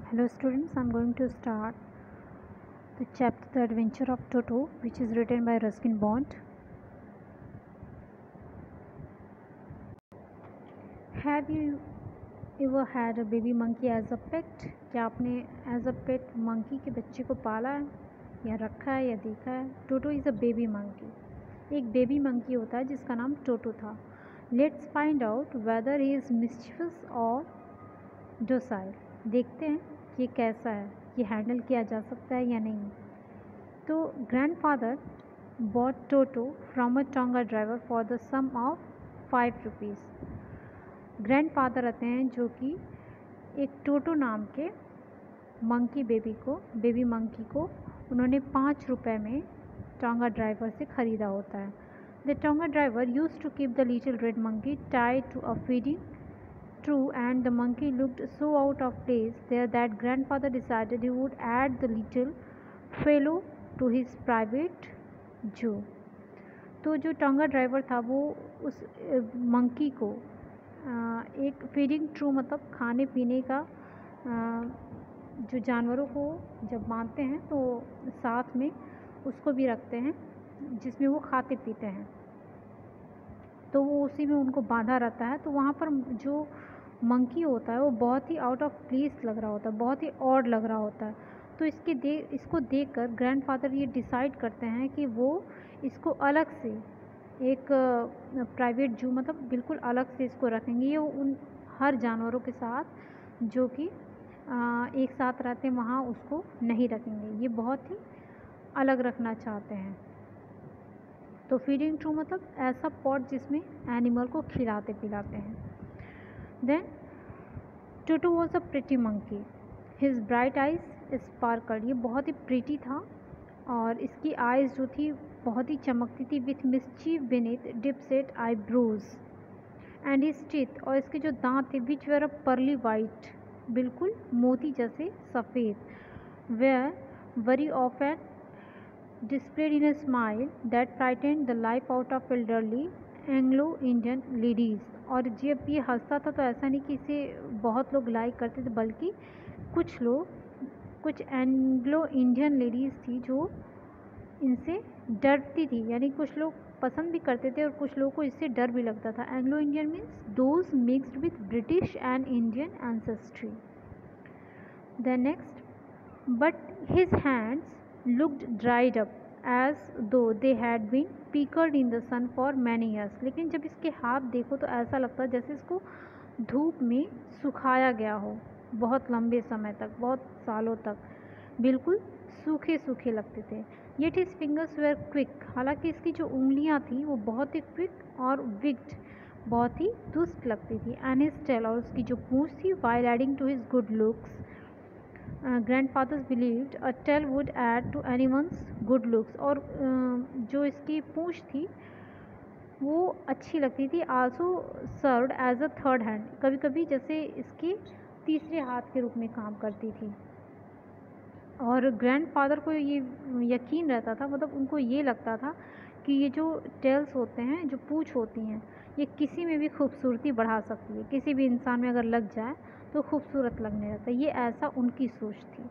Hello students, I am going to start the chapter The Adventure of Toto, which is written by Ruskin Bond. Have you ever had a baby monkey as a pet? क्या आपने as a pet monkey के बच्चे को पाला है या रखा है या देखा है? Toto is a baby monkey. एक बेबी मंकी होता है जिसका नाम टोटो था. Let's find out whether he is mischievous or docile. देखते हैं कि ये कैसा है, ये हैंडल किया जा सकता है या नहीं. तो grandfather bought Toto from a tonga driver for the sum of 5 rupees. Grandfather रहते हैं जो कि एक टोटो नाम के बेबी मंकी को उन्होंने 5 रुपये में टोंगा ड्राइवर से ख़रीदा होता है. The tonga driver use to keep the little red monkey tied to a feeding true, and the monkey looked so out of place there that grandfather decided he would add the little fellow to his private zoo. तो जो tonga driver था वो उस monkey को एक feeding true मतलब खाने पीने का जो जानवरों को जब बांधते हैं तो साथ में उसको भी रखते हैं जिसमें वो खाते पीते हैं, तो वो उसी में उनको बांधा रहता है. तो वहाँ पर जो मंकी होता है वो बहुत ही आउट ऑफ प्लेस लग रहा होता है, बहुत ही ऑड लग रहा होता है. तो इसको देखकर ग्रैंडफादर ये डिसाइड करते हैं कि वो इसको अलग से एक प्राइवेट जू मतलब बिल्कुल अलग से इसको रखेंगे. ये उन हर जानवरों के साथ जो कि एक साथ रहते हैं वहाँ उसको नहीं रखेंगे, ये बहुत ही अलग रखना चाहते हैं. तो फीडिंग ट्रू मतलब ऐसा पॉट जिसमें एनिमल को खिलाते पिलाते हैं. Then Toto was a pretty monkey. His bright eyes sparkled. ये बहुत ही प्रिटी था और इसकी आइज़ जो थी बहुत ही चमकती थी. With mischief beneath deep set eyebrows and his teeth. और इसके जो दांत थे which were a pearly white, बिल्कुल मोती जैसे सफ़ेद. Were very often displayed in a smile that frightened the life out of elderly Anglo-Indian ladies. और जब ये हंसता था तो ऐसा नहीं कि इसे बहुत लोग लाइक करते थे, बल्कि कुछ एंग्लो इंडियन लेडीज़ थी जो इनसे डरती थी. यानी कुछ लोग पसंद भी करते थे और कुछ लोगों को इससे डर भी लगता था. Anglo Indian means those mixed with British and Indian ancestry. The next, but his hands looked dried up as though they had been peaked in the sun for many years. लेकिन जब इसके हाथ देखो तो ऐसा लगता है जैसे इसको धूप में सुखाया गया हो बहुत लंबे समय तक, बहुत सालों तक, बिल्कुल सूखे सूखे लगते थे. Yet his fingers were quick. हालांकि इसकी जो उंगलियां थी वो बहुत ही क्विक और विक्ड, बहुत ही दुष्ट लगती थी. And his tail, और उसकी जो पूँछ थी, while adding to his good looks, grandfathers believed a tail would add to anyone's good looks. और जो इसकी पूँछ थी वो अच्छी लगती थी. Also served as a third hand. कभी कभी जैसे इसके तीसरे हाथ के रूप में काम करती थी. और ग्रैंडफादर को ये यकीन रहता था, मतलब उनको ये लगता था कि ये जो टेल्स होते हैं, जो पूँछ होती हैं, ये किसी में भी खूबसूरती बढ़ा सकती है. किसी भी इंसान में अगर लग जाए तो खूबसूरत लगने लगता है. ये ऐसा उनकी सोच थी.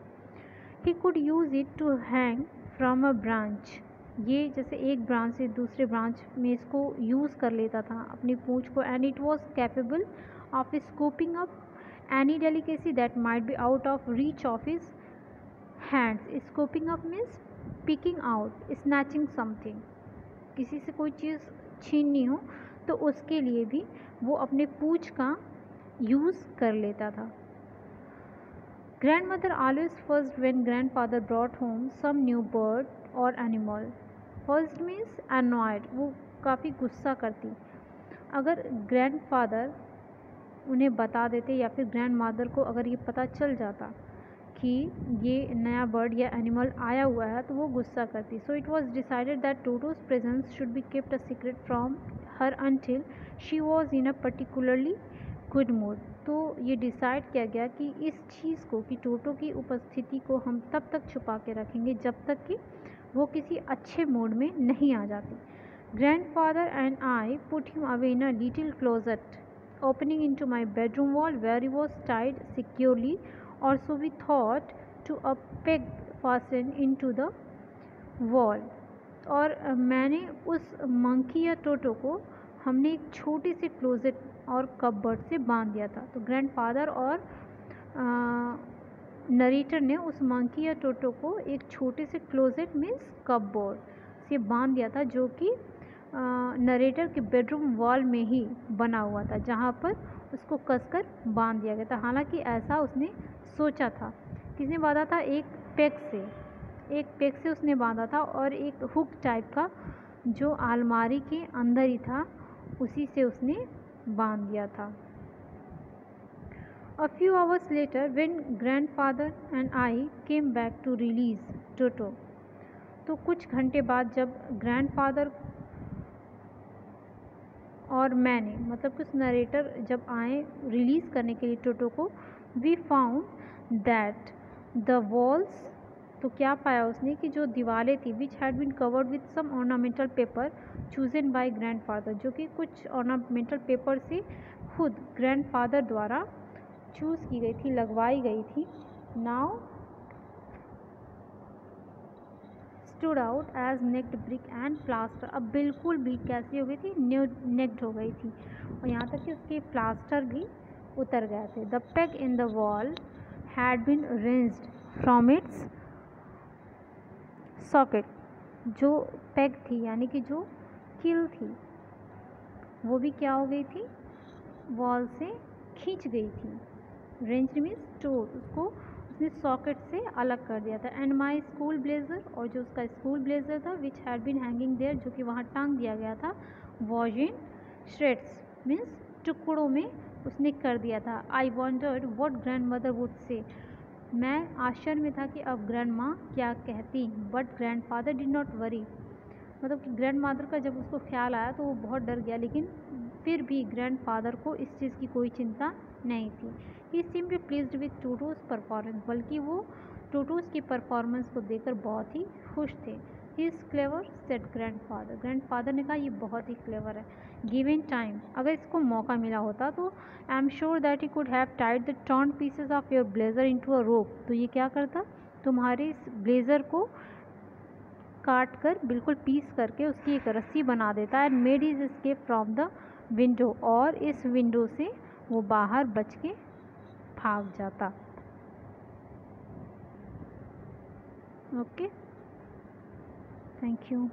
He could use it to hang from a branch. ये जैसे एक ब्रांच से दूसरे ब्रांच में इसको यूज़ कर लेता था अपनी पूँछ को. And it was capable of scooping up any delicacy that might be out of reach of his hands. Scooping up means picking out, snatching something. किसी से कोई चीज़ छीननी हो तो उसके लिए भी वो अपने पूँछ का यूज़ कर लेता था. Grandmother always first when grandfather brought home some new bird और एनिमल. फर्स्ट मीन्स अनॉयड, वो काफ़ी गुस्सा करती. अगर ग्रैंडफादर उन्हें बता देते या फिर ग्रैंडमदर को अगर ये पता चल जाता कि ये नया बर्ड या एनिमल आया हुआ है तो वो गुस्सा करती. So it was decided that टोटोज presence should be kept a secret from her until she was in a particularly good mood. तो ये डिसाइड किया गया कि इस चीज़ को, कि टोटो की उपस्थिति को हम तब तक छुपा के रखेंगे जब तक कि वो किसी अच्छे मूड में नहीं आ जाती. Grandfather and I put him away in a little closet opening into my bedroom wall where he was tied securely also we thought to a peg fastened into the wall. और मैंने उस monkey या टोटो को हमने एक छोटे से closet और कपबोर्ड से बांध दिया था। तो ग्रैंडफादर और नरेटर ने उस मंकी या टोटो को एक छोटे से क्लोजेट मीन्स कपबोर्ड से बांध दिया था, जो कि नरेटर के बेडरूम वॉल में ही बना हुआ था, जहाँ पर उसको कसकर बांध दिया गया था। हालांकि ऐसा उसने सोचा था। किसने बांधा था? एक पेग से उसने बांधा था, और एक हुक टाइप का जो अलमारी के अंदर ही था उसी से उसने बांध दिया था। A few hours later, when grandfather and I came back to release Toto, तो कुछ घंटे बाद जब ग्रैंडफादर और मैंने, मतलब कुछ नरेटर जब आए रिलीज़ करने के लिए टोटो को, we found that the walls, तो क्या पाया उसने कि जो दीवारें थी which had been covered with some ornamental paper chosen by grandfather, जो कि कुछ ऑर्नामेंटल पेपर से खुद ग्रैंडफादर द्वारा चूज़ की गई थी, लगवाई गई थी। Now stood out as naked brick and plaster, अब बिल्कुल भी कैसी हो गई थी? नेक्ड हो गई थी, और यहाँ तक कि उसके प्लास्टर भी उतर गए थे। The peg in the wall had been wrenched from its socket, जो पेग थी यानी कि जो कील थी वो भी क्या हो गई थी? वॉल से खींच गई थी। रेंज मीन्स टोर, उसको उसने सॉकेट से अलग कर दिया था। एंड माई स्कूल ब्लेजर, और जो उसका स्कूल ब्लेजर था which had been hanging there, जो कि वहाँ टांग दिया गया था, वॉज इन श्रेड्स मीन्स टुकड़ों में उसने कर दिया था। आई wandered what grand mother would say, मैं आश्चर्य में था कि अब ग्रैंड माँ क्या कहती। But grand father did not worry, मतलब कि ग्रैंड मादर का जब उसको ख्याल आया तो वो बहुत डर गया, लेकिन फिर भी ग्रैंड फादर को इस चीज़ की कोई चिंता नहीं थी। He simply pleased with Toto's performance, बल्कि वो टोटोज की परफॉर्मेंस को देखकर बहुत ही खुश थे। He is clever said grandfather, grandfather ने कहा ये बहुत ही क्लेवर है। गिवन टाइम, अगर इसको मौका मिला होता तो I am sure that he could have tied the torn pieces of your blazer into a rope, तो ये क्या करता? तुम्हारे इस ब्लेजर को काट कर, बिल्कुल पीस करके उसकी एक रस्सी बना देता है। And made his escape from the window, और इस विंडो से वो बाहर बच के भाग जाता। Okay, thank you.